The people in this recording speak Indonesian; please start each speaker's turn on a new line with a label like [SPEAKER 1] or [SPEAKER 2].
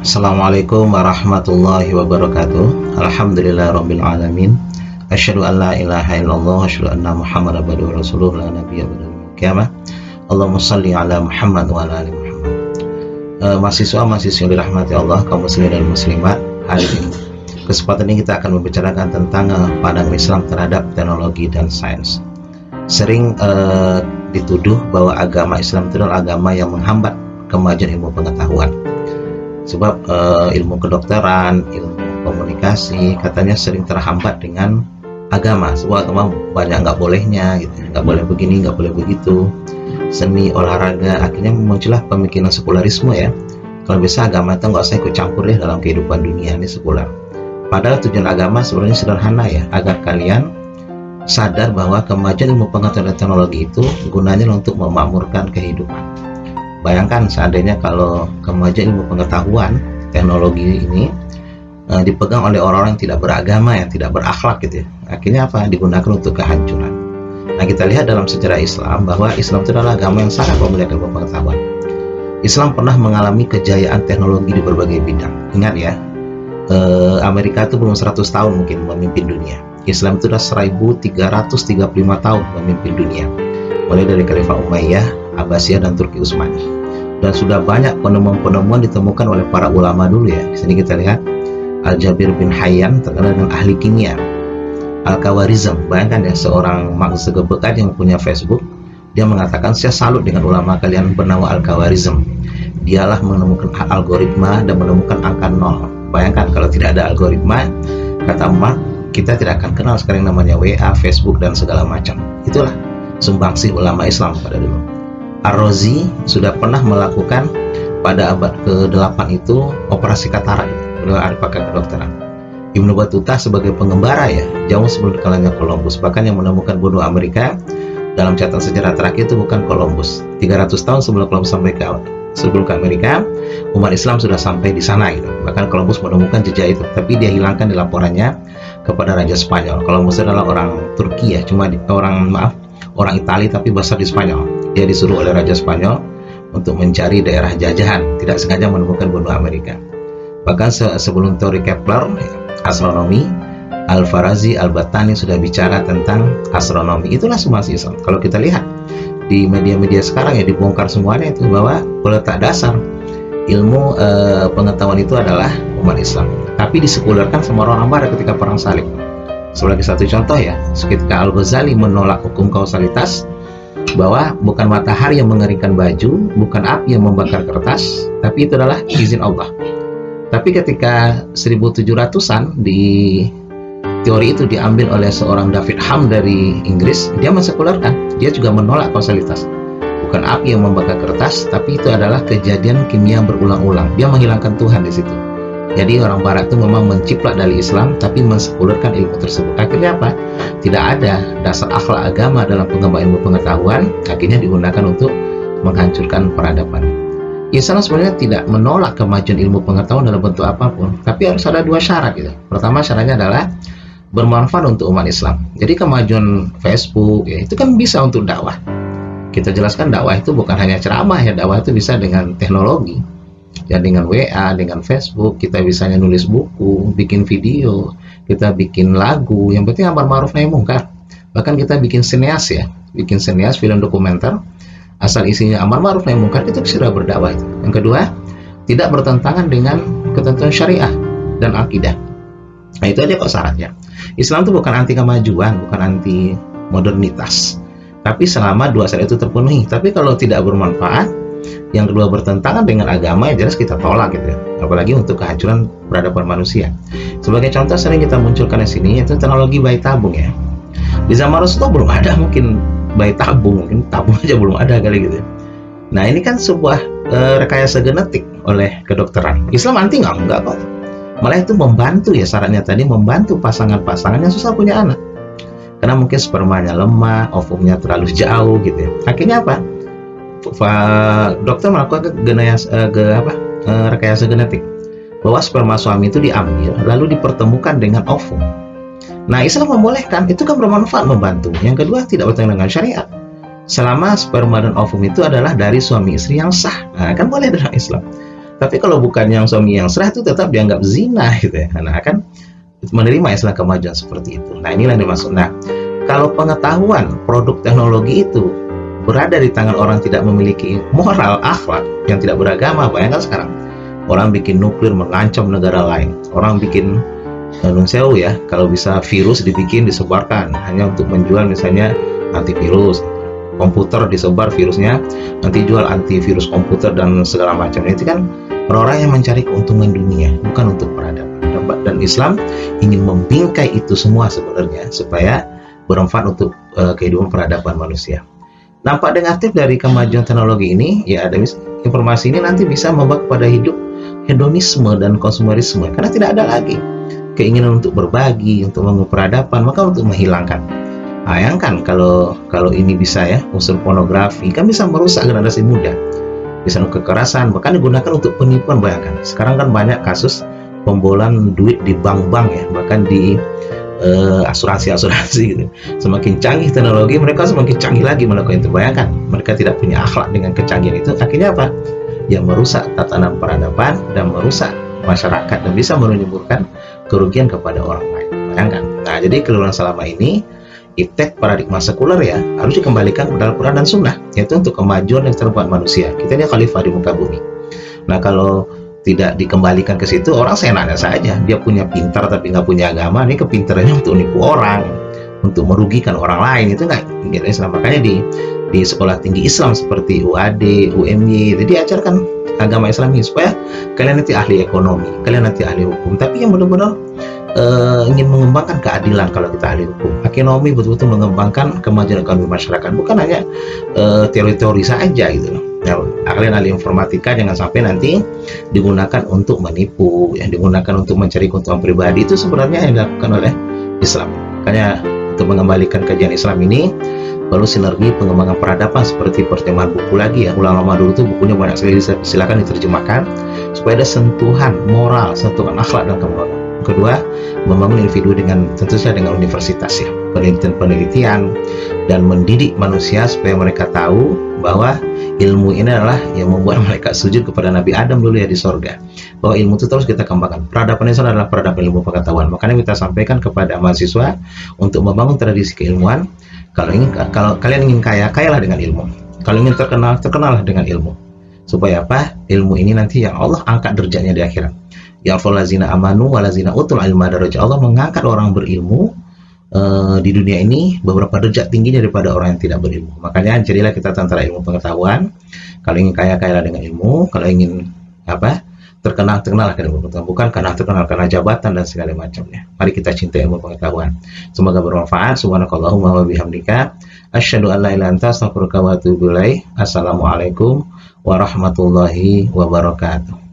[SPEAKER 1] Assalamualaikum warahmatullahi wabarakatuh. Alhamdulillahirabbil alamin. Asyhadu an la ilaha illallah wa asyhadu anna Muhammadar abduhu wa rasuluhu la nabiyya ba'dahu qiyamah. Allahumma shalli ala Muhammad wa ala ali Muhammad. Mahasiswa-mahasiswa yang dirahmati Allah, kaum muslimin dan muslimat, hari ini kesempatan ini kita akan membicarakan tentang pandangan Islam terhadap teknologi dan sains. Sering dituduh bahwa agama Islam itu adalah agama yang menghambat kemajuan ilmu pengetahuan. Sebab ilmu kedokteran, ilmu komunikasi katanya sering terhambat dengan agama. Sebuah agama banyak nggak bolehnya, gitu. Nggak boleh begini, nggak boleh begitu. Seni, olahraga, akhirnya muncullah pemikiran sekularisme ya. Kalau bisa agama itu nggak usah ikut campur ya dalam kehidupan dunia ini sekular. Padahal tujuan agama sebenarnya sederhana ya, agar kalian sadar bahwa kemajuan ilmu pengetahuan dan teknologi itu gunanya untuk memakmurkan kehidupan. Bayangkan seandainya kalau kemajuan ilmu pengetahuan teknologi ini dipegang oleh orang-orang yang tidak beragama, yang tidak berakhlak gitu ya. Akhirnya apa? Digunakan untuk kehancuran. Nah, kita lihat dalam sejarah Islam bahwa Islam itu adalah agama yang sangat memuliakan ilmu pengetahuan. Islam pernah mengalami kejayaan teknologi di berbagai bidang. Ingat ya, Amerika itu belum 100 tahun mungkin memimpin dunia. Islam itu sudah 1335 tahun memimpin dunia. Mulai dari Khalifah Umayyah, Abbasiyah, dan Turki Utsmani. Dan sudah banyak penemuan-penemuan ditemukan oleh para ulama dulu ya. Di sini kita lihat Al-Jabir bin Hayyan terkenal dengan ahli kimia. Al-Khawarizm, bayangkan ya, seorang Mark Zuckerberg yang punya Facebook, dia mengatakan, saya salut dengan ulama kalian bernama Al-Khawarizm. Dialah menemukan algoritma dan menemukan angka 0. Bayangkan kalau tidak ada algoritma, kata Mark, kita tidak akan kenal sekarang namanya WA, Facebook, dan segala macam. Itulah sumbangsih ulama Islam pada dulu. Ar-Razi sudah pernah melakukan pada abad ke-8 itu operasi katarak. Beliau ada pakai kedokteran. Ibnu Battuta sebagai pengembara ya, jauh sebelum dikalahnya Columbus. Bahkan yang menemukan benua Amerika dalam catatan sejarah terakhir itu bukan Columbus. 300 tahun sebelum Columbus sampai ke Amerika, umat Islam sudah sampai di sana gitu. Bahkan Columbus menemukan jejak itu, tapi dia hilangkan di laporannya kepada Raja Spanyol. Columbus adalah orang Turki ya, orang Italia tapi besar di Spanyol. Dia disuruh oleh Raja Spanyol untuk mencari daerah jajahan, tidak sengaja menemukan benua Amerika. Bahkan sebelum teori Kepler, astronomi, Al-Farazi, Al-Battani sudah bicara tentang astronomi. Itulah semua Islam. Kalau kita lihat di media-media sekarang ya, dibongkar semuanya itu bahwa peletak dasar ilmu pengetahuan itu adalah umat Islam. Tapi disekulerkan sama orang Barat ketika perang salib. Sebagai satu contoh ya, ketika Al-Ghazali menolak hukum kausalitas, bahwa bukan matahari yang mengeringkan baju, bukan api yang membakar kertas, tapi itu adalah izin Allah. Tapi ketika 1700-an di teori itu diambil oleh seorang David Hume dari Inggris, dia mensekulerkan, dia juga menolak kausalitas. Bukan api yang membakar kertas, tapi itu adalah kejadian kimia berulang-ulang. Dia menghilangkan Tuhan di situ. Jadi orang Barat itu memang menciplak dari Islam, tapi mensekulerkan ilmu tersebut. Akhirnya apa? Tidak ada dasar akhlak agama dalam pengembangan ilmu pengetahuan. Akhirnya digunakan untuk menghancurkan peradaban. Islam sebenarnya tidak menolak kemajuan ilmu pengetahuan dalam bentuk apapun, tapi harus ada dua syarat gitu. Pertama syaratnya adalah bermanfaat untuk umat Islam. Jadi kemajuan Facebook ya, itu kan bisa untuk dakwah. Kita jelaskan dakwah itu bukan hanya ceramah ya, dakwah itu bisa dengan teknologi. Ya, dengan WA, dengan Facebook, kita bisa nulis buku, bikin video, kita bikin lagu, yang penting amar ma'ruf nahi mungkar. Bahkan kita bikin sineas ya, bikin sineas film dokumenter, asal isinya amar ma'ruf nahi mungkar, itu sudah berdakwah itu. Yang kedua, tidak bertentangan dengan ketentuan syariah dan akidah. Nah, itu aja kok syaratnya. Islam itu bukan anti kemajuan, bukan anti modernitas, tapi selama dua syarat itu terpenuhi. Tapi kalau tidak bermanfaat, yang kedua bertentangan dengan agama, ya jelas kita tolak gitu ya. Apalagi untuk kehancuran peradaban manusia. Sebagai contoh sering kita munculkan di sini yaitu teknologi bayi tabung ya. Di zaman Rasulullah belum ada mungkin bayi tabung, mungkin tabung aja belum ada kali gitu. Nah, ini kan sebuah rekayasa genetik oleh kedokteran. Islam anti enggak kok. Malah itu membantu ya, syaratnya tadi membantu pasangan-pasangan yang susah punya anak. Karena mungkin spermanya lemah, ovumnya terlalu jauh gitu ya. Akhirnya apa? Dokter melakukan rekayasa genetik bahwa sperma suami itu diambil lalu dipertemukan dengan ovum. Nah, Islam membolehkan, itu kan bermanfaat, membantu. Yang kedua, tidak bertentangan dengan syariat. selama sperma dan ovum itu adalah dari suami istri yang sah. Nah, kan boleh dalam Islam. Tapi kalau bukan yang suami yang sah itu tetap dianggap zina gitu ya. Nah, kan menerima Islam kemajuan seperti itu. Nah, inilah yang dimaksud. Nah, kalau pengetahuan produk teknologi itu berada di tangan orang tidak memiliki moral, akhlak, yang tidak beragama, bayangkan sekarang orang bikin nuklir mengancam negara lain, orang bikin nun sewu ya, kalau bisa virus dibikin disebarkan hanya untuk menjual misalnya antivirus, komputer disebar virusnya, nanti jual antivirus komputer dan segala macam. Itu kan orang-orang yang mencari keuntungan dunia, bukan untuk peradaban. Dan Islam ingin membingkai itu semua sebenarnya supaya bermanfaat untuk kehidupan peradaban manusia. Dampak negatif dari kemajuan teknologi ini, ya ada informasi ini nanti bisa membawa kepada hidup hedonisme dan konsumerisme, karena tidak ada lagi keinginan untuk berbagi, untuk membangun peradaban, maka untuk menghilangkan. Bayangkan kalau ini bisa ya, unsur pornografi kan bisa merusak generasi muda, bisa kekerasan, bahkan digunakan untuk penipuan. Bayangkan sekarang kan banyak kasus pembobolan duit di bank-bank ya, bahkan di asuransi gitu. Semakin canggih teknologi, mereka semakin canggih lagi melakukan itu. Bayangkan mereka tidak punya akhlak dengan kecanggihan itu, akhirnya apa? Yang merusak tatanan peradaban dan merusak masyarakat dan bisa menimbulkan kerugian kepada orang lain. Bayangkan. Nah, jadi keliruan selama ini, iptek paradigma sekuler ya harus dikembalikan ke dalam Quran dan Sunnah, yaitu untuk kemajuan dan keterbukaan manusia. Kita ini khalifah di muka bumi. Nah, kalau tidak dikembalikan ke situ, orang seenaknya saja, dia punya pintar tapi nggak punya agama, ini kepintarannya untuk nipu orang, untuk merugikan orang lain, itu nggak gitu Islam. Makanya di sekolah tinggi Islam seperti UAD, UMY, jadi diajarkan agama Islam ini supaya kalian nanti ahli ekonomi, kalian nanti ahli hukum, tapi yang benar-benar ingin mengembangkan keadilan. Kalau kita ahli hukum, ekonomi betul-betul mengembangkan kemajuan ekonomi masyarakat, bukan hanya teori-teori saja gitu loh. Nah, kalian ahli informatika jangan sampai nanti digunakan untuk menipu, yang digunakan untuk mencari keuntungan pribadi. Itu sebenarnya yang dilakukan oleh Islam. Makanya untuk mengembalikan kajian Islam ini perlu sinergi pengembangan peradaban seperti pertemuan buku lagi ya. Ulama dulu tuh bukunya banyak sekali, silakan diterjemahkan supaya ada sentuhan moral, sentuhan akhlak dan kemauan. Kedua, membangun individu dengan tentu saja dengan universitas ya, penelitian dan mendidik manusia supaya mereka tahu bahwa ilmu ini adalah yang membuat mereka sujud kepada Nabi Adam dulu ya di sorga, bahwa ilmu itu terus kita kembangkan. Peradaban Islam adalah peradaban ilmu pengetahuan. Makanya kita sampaikan kepada mahasiswa untuk membangun tradisi keilmuan. Kalau kalian ingin kaya, kayalah dengan ilmu. Kalau ingin terkenal, terkenallah dengan ilmu. Supaya apa? Ilmu ini nanti yang Allah angkat derajatnya di akhirat. Ya falazina amanu walazina utul ilma darajat. Allah mengangkat orang berilmu di dunia ini beberapa derajat tinggi daripada orang yang tidak berilmu. Makanya jadilah kita tentara ilmu pengetahuan. Kalau ingin kaya, kayalah dengan ilmu. Kalau ingin apa? Terkenal, terkenallah dengan ilmu pengetahuan. Bukan karena terkenal karena jabatan dan segala macamnya. Mari kita cintai ilmu pengetahuan. Semoga bermanfaat. Subhanakallahumma wa bihamdika asyhadu an la ilaha illa anta astaghfiruka wa atubu ilaik. Assalamualaikum warahmatullahi wabarakatuh.